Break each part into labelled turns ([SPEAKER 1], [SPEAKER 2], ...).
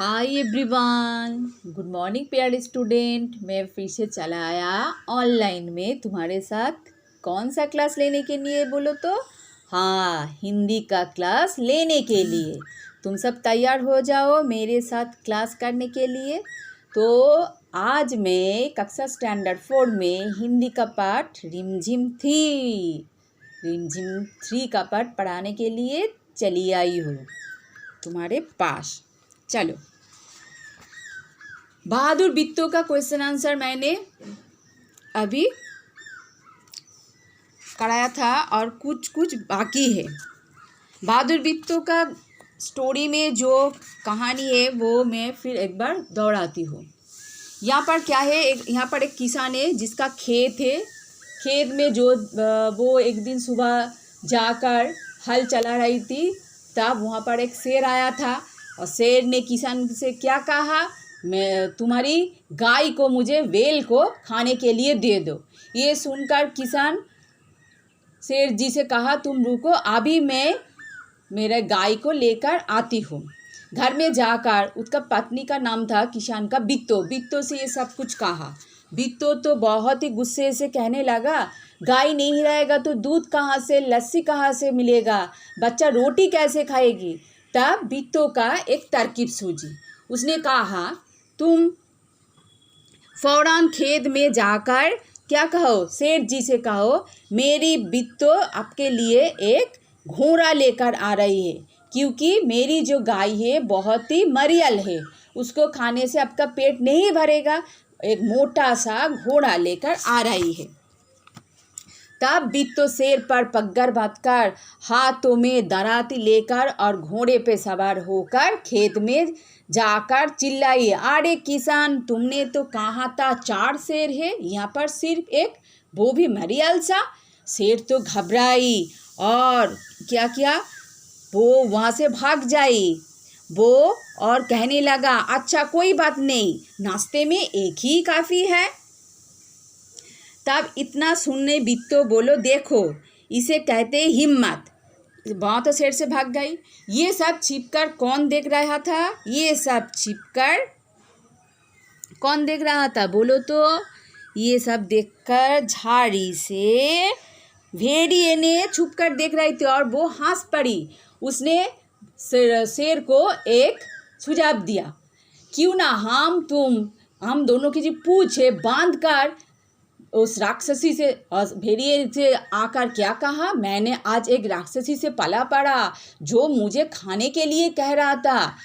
[SPEAKER 1] Hi everyone, good morning प्यारे student. मैं फिर से चला आया ऑनलाइन में तुम्हारे साथ। कौन सा क्लास लेने के लिए बोलो तो? हाँ, हिंदी का क्लास लेने के लिए। तुम सब तैयार हो जाओ मेरे साथ क्लास करने के लिए। तो आज मैं कक्षा स्टैंडर्ड 4 में हिंदी का पाठ रिमझिम 3 का पाठ पढ़ाने के लिए चली आई हूँ तुम्हारे पास। चलो, बहादुर बिट्टो का क्वेश्चन आंसर मैंने अभी कराया था और कुछ कुछ बाकी है। बहादुर बिट्टो का स्टोरी में जो कहानी है वो मैं फिर एक बार दोहराती हूँ। यहाँ पर क्या है, यहाँ पर एक किसान है जिसका खेत है। खेत में वो एक दिन सुबह जाकर हल चला रही थी, तब वहाँ पर एक शेर आया था और शेर ने किसान से क्या कहा, मैं तुम्हारी गाय को मुझे वेल को खाने के लिए दे दो। ये सुनकर किसान शेर जी से कहा, तुम रुको, अभी मैं मेरे गाय को लेकर आती हूँ। घर में जाकर उसका पत्नी का नाम था किसान का बिट्टो से ये सब कुछ कहा। बिट्टो तो बहुत ही गुस्से से कहने लगा, गाय नहीं रहेगा तो दूध कहाँ से, लस्सी कहाँ से मिलेगा, बच्चा रोटी कैसे खाएगी। तब बिट्टो का एक तरकीब सूझी। उसने कहा, तुम फौरन खेत में जाकर क्या कहो, सेठ जी से कहो, मेरी बिट्टो आपके लिए एक घोड़ा लेकर आ रही है, क्योंकि मेरी जो गाय है बहुत ही मरियल है, उसको खाने से आपका पेट नहीं भरेगा, एक मोटा सा घोड़ा लेकर आ रही है। तब बिट्टो शेर पर पगड़ बांधकर, हाथों में दराती लेकर और घोड़े पे सवार होकर खेत में जाकर चिल्लाई, अरे किसान, तुमने तो कहा था 4 शेर है, यहाँ पर सिर्फ एक, वो भी मरियल सा। शेर तो घबराई और क्या किया, वो वहाँ से भाग जाई वो और कहने लगा, अच्छा कोई बात नहीं, नाश्ते में एक ही काफ़ी है। तब इतना सुनने बिट्टो बोलो, देखो इसे कहते हिम्मत। वहाँ तो शेर से भाग गई। ये सब छिपकर कौन देख रहा था, ये सब छिपकर कौन देख रहा था बोलो तो? ये सब देखकर झाड़ी से भेड़िए ने छुपकर देख रही थी और वो हंस पड़ी। उसने शेर को एक सुझाव दिया, क्यों ना हम दोनों की जो पूंछ है बांध कर उस राक्षसी से, भेड़िए से आकर क्या कहा, मैंने आज एक राक्षसी से पला पड़ा जो मुझे खाने के लिए कह रहा था,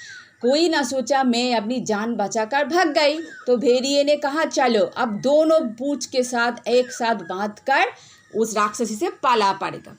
[SPEAKER 1] कोई ना सोचा मैं अपनी जान बचाकर भाग गई। तो भेड़िए ने कहा, चलो अब दोनों पूंछ के साथ एक साथ बांधकर उस राक्षसी से पला पड़ेगा।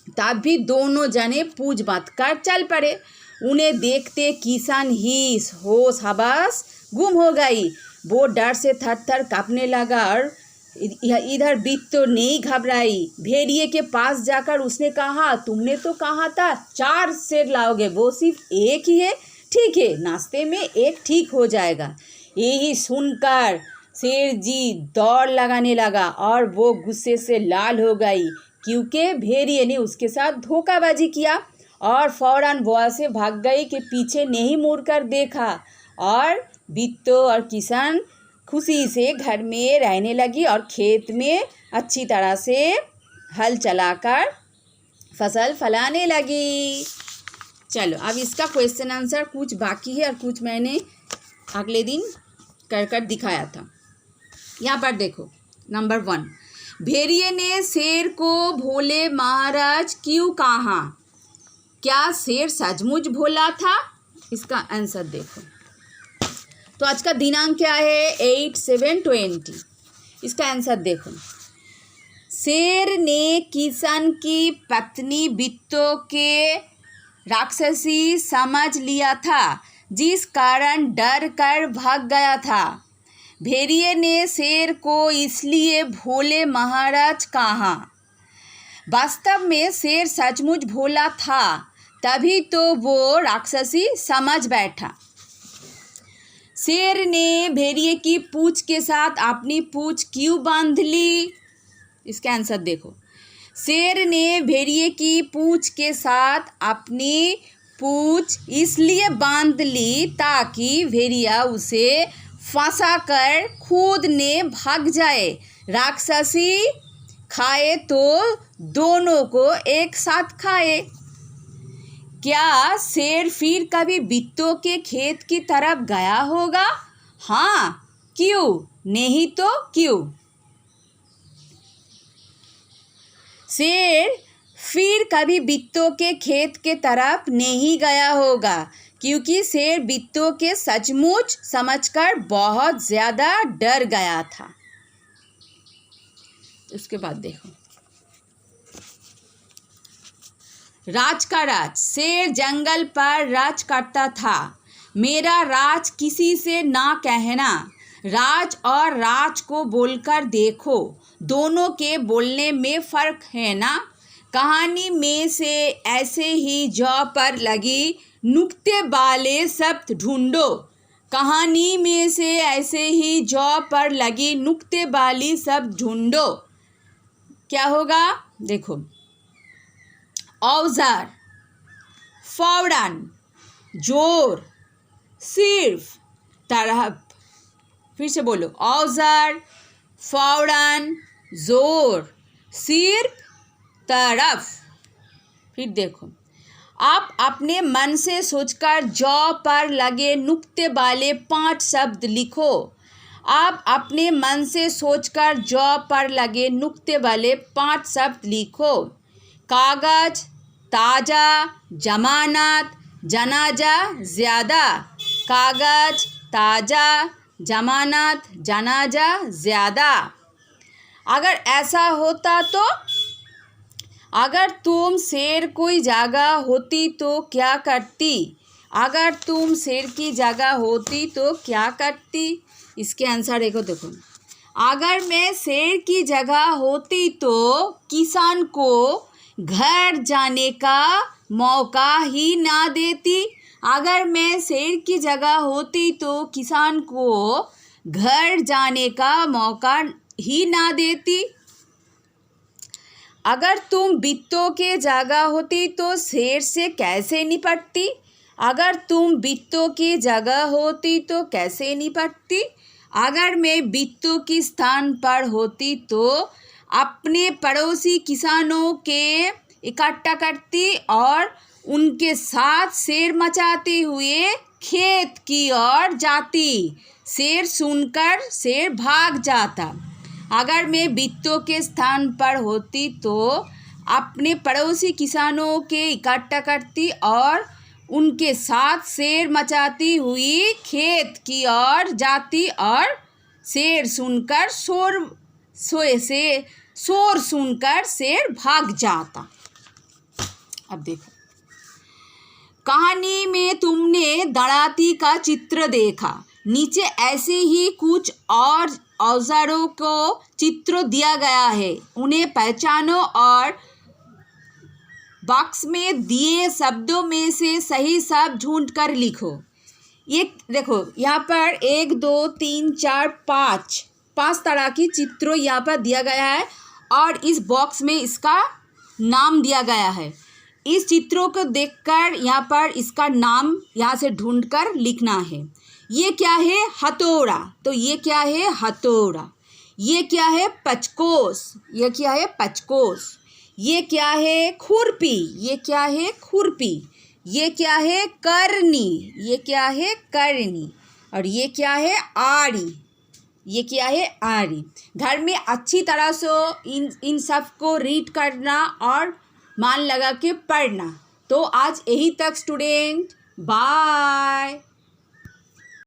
[SPEAKER 1] तब भी दोनों जने पूंछ बांधकर चल पड़े। उन्हें देखते किसान ही होश हवास गुम हो गई। वो डर से थर थर कांपने लगा और इधर बिट्टो नहीं घबराई। भेड़िए के पास जाकर उसने कहा, तुमने तो कहा था 4 शेर लाओगे, वो सिर्फ एक ही है। ठीक है, नाश्ते में एक ठीक हो जाएगा। यही सुनकर शेर जी दौड़ लगाने लगा और वो गुस्से से लाल हो गई, क्योंकि भेड़िए ने उसके साथ धोखाबाजी किया और फौरन वहाँ से भाग गई कि पीछे नहीं मुड़कर देखा। और बिट्टो और किसान खुशी से घर में रहने लगी और खेत में अच्छी तरह से हल चलाकर फसल फलाने लगी। चलो, अब इसका क्वेश्चन आंसर कुछ बाकी है और कुछ मैंने अगले दिन कर दिखाया था। यहाँ पर देखो, नंबर 1, भेड़िए ने शेर को भोले महाराज क्यों कहा? क्या शेर सचमुच भोला था? इसका आंसर देखो। तो आज का दिनांक क्या है, 8/7/20। इसका आंसर देखो। शेर ने किसान की पत्नी बिट्टो के राक्षसी समझ लिया था, जिस कारण डर कर भाग गया था। भेड़िए ने शेर को इसलिए भोले महाराज कहा। वास्तव में शेर सचमुच भोला था, तभी तो वो राक्षसी समझ बैठा। शेर ने भेड़िए की पूंछ के साथ अपनी पूंछ क्यों बांध ली? इसका आंसर देखो। शेर ने भेड़िए की पूंछ के साथ अपनी पूंछ इसलिए बांध ली ताकि भेड़िया उसे फंसा कर कूदने भाग जाए। राक्षसी खाए तो दोनों को एक साथ खाए। क्या शेर फिर कभी बिट्टू के खेत की तरफ गया होगा? हाँ, क्यों नहीं तो क्यों? शेर फिर कभी बिट्टू के खेत के तरफ नहीं गया होगा क्योंकि शेर बिट्टू के सचमुच समझकर बहुत ज़्यादा डर गया था। उसके बाद देखो, राज का राज। शेर जंगल पर राज करता था। मेरा राज किसी से ना कहना। राज और राज को बोलकर देखो, दोनों के बोलने में फ़र्क है ना। कहानी में से ऐसे ही जौ पर लगी नुक्ते वाले शब्द ढूंढो। कहानी में से ऐसे ही जौ पर लगी नुक्ते वाली शब्द ढूंढो। क्या होगा? देखो, औजार, फौरन, जोर, सिर्फ, तरफ। फिर से बोलो, औजार, फौरन, जोर, सिर्फ, तरफ। फिर देखो, आप अपने मन से सोचकर जौ पर लगे नुक्ते वाले 5 शब्द लिखो। आप अपने मन से सोचकर जौ पर लगे नुक्ते वाले 5 शब्द लिखो। कागज, ताज़ा, जमानत, जनाजा, ज़्यादा। कागज, ताज़ा, जमानत, जनाजा, ज़्यादा। अगर ऐसा होता तो? अगर तुम शेर कोई जगह होती तो क्या करती? अगर तुम शेर की जगह होती तो क्या करती? इसके आंसर देखो। अगर मैं शेर की जगह होती तो किसान को घर जाने का मौका ही ना देती। अगर मैं शेर की जगह होती तो किसान को घर जाने का मौका ही ना देती। अगर तुम बिट्टू के जगह होती तो शेर से कैसे निपटती? अगर तुम बिट्टू की जगह होती तो कैसे निपटती? अगर मैं बिट्टू के स्थान पर होती तो अपने पड़ोसी किसानों के इकट्ठा करती और उनके साथ शेर मचाते हुए खेत की ओर जाती। शेर सुनकर शेर भाग जाता। अगर मैं बिट्टू के स्थान पर होती तो अपने पड़ोसी किसानों के इकट्ठा करती और उनके साथ शेर मचाती हुई खेत की ओर जाती और शेर सुनकर शोर सुनकर शेर भाग जाता। अब देखो, कहानी में तुमने दराती का चित्र देखा। नीचे ऐसे ही कुछ और औजारों को चित्र दिया गया है, उन्हें पहचानो और बॉक्स में दिए शब्दों में से सही शब्द ढूंढ कर लिखो। ये देखो, यहाँ पर 1 2 3 4 5 तरह की चित्रों यहाँ पर दिया गया है और इस बॉक्स में इसका नाम दिया गया है। इस चित्रों को देखकर यहाँ पर इसका नाम यहाँ से ढूंढकर लिखना है। ये क्या है? हथौड़ा। तो ये क्या है? हथौड़ा। ये क्या है? पचकोस। ये क्या है? पचकोस। ये क्या है? खुरपी। ये क्या है? खुरपी। ये क्या है? करनी। ये क्या है? करनी। और ये क्या है? आरी। ये क्या है? आरी। घर में अच्छी तरह से इन सब को रीड करना और मान लगा के पढ़ना। तो आज यही तक स्टूडेंट, बाय।